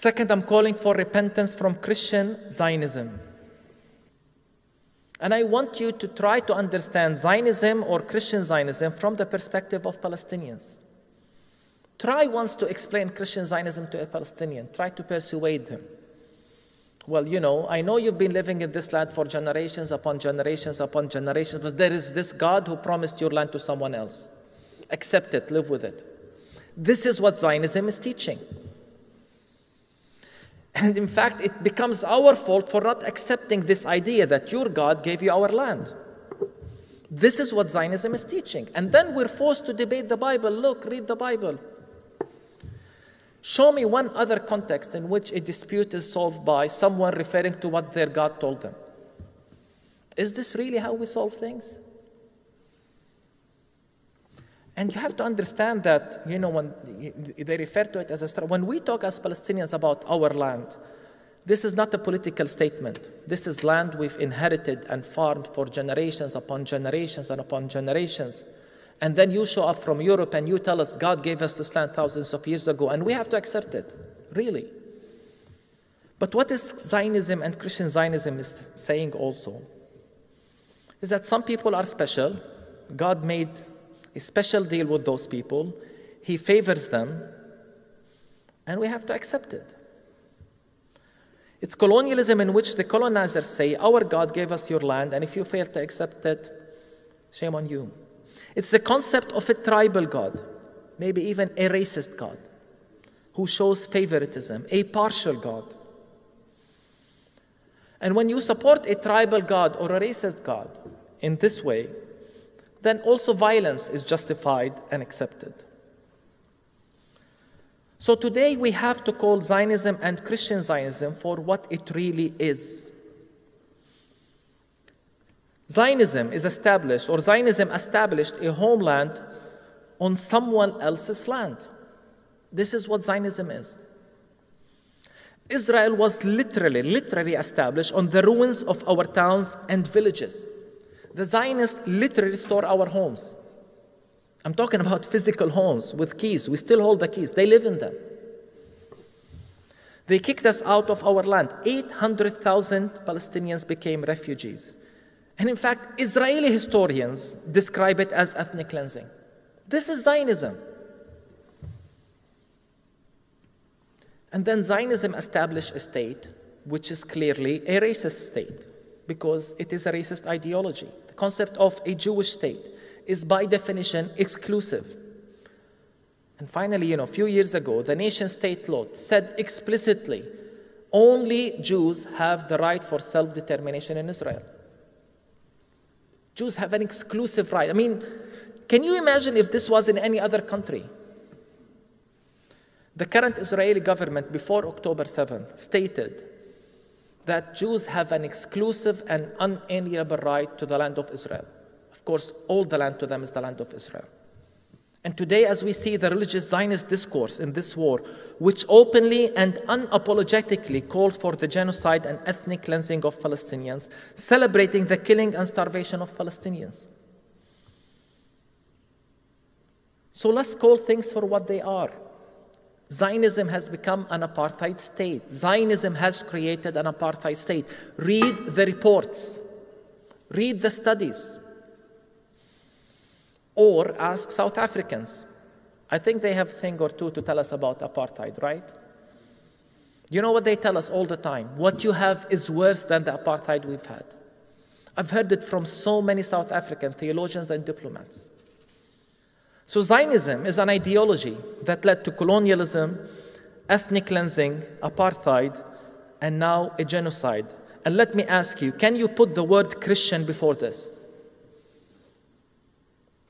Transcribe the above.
Second, I'm calling for repentance from Christian Zionism. And I want you to try to understand Zionism or Christian Zionism from the perspective of Palestinians. Try once to explain Christian Zionism to a Palestinian. Try to persuade him. Well, I know you've been living in this land for generations upon generations upon generations, but there is this God who promised your land to someone else. Accept it, live with it. This is what Zionism is teaching. And in fact, it becomes our fault for not accepting this idea that your God gave you our land. This is what Zionism is teaching. And then we're forced to debate the Bible. Look, read the Bible. Show me one other context in which a dispute is solved by someone referring to what their God told them. Is this really how we solve things? And you have to understand that, when they refer to it as a struggle, when we talk as Palestinians about our land, this is not a political statement. This is land we've inherited and farmed for generations upon generations and upon generations. And then you show up from Europe and you tell us God gave us this land thousands of years ago, and we have to accept it, really. But what is Zionism and Christian Zionism is saying also is that some people are special. God made a special deal with those people. He favors them, and we have to accept it. It's colonialism in which the colonizers say, our God gave us your land, and if you fail to accept it, shame on you. It's the concept of a tribal God, maybe even a racist God, who shows favoritism, a partial God. And when you support a tribal God or a racist God in this way, then also violence is justified and accepted. So today we have to call Zionism and Christian Zionism for what it really is. Zionism established a homeland on someone else's land. This is what Zionism is. Israel was literally established on the ruins of our towns and villages. The Zionists literally store our homes. I'm talking about physical homes with keys. We still hold the keys. They live in them. They kicked us out of our land. 800,000 Palestinians became refugees. And in fact, Israeli historians describe it as ethnic cleansing. This is Zionism. And then Zionism established a state which is clearly a racist state because it is a racist ideology. The concept of a Jewish state is by definition exclusive. And finally, a few years ago, the nation-state law said explicitly, only Jews have the right for self-determination in Israel. Jews have an exclusive right. I mean, can you imagine if this was in any other country? The current Israeli government, before October 7th, stated that Jews have an exclusive and unalienable right to the land of Israel. Of course, all the land to them is the land of Israel. And today, as we see the religious Zionist discourse in this war, which openly and unapologetically called for the genocide and ethnic cleansing of Palestinians, celebrating the killing and starvation of Palestinians. So let's call things for what they are. Zionism has become an apartheid state. Zionism has created an apartheid state. Read the reports. Read the studies. Or ask South Africans. I think they have a thing or two to tell us about apartheid, right? You know what they tell us all the time? What you have is worse than the apartheid we've had. I've heard it from so many South African theologians and diplomats. So Zionism is an ideology that led to colonialism, ethnic cleansing, apartheid, and now a genocide. And let me ask you, can you put the word Christian before this?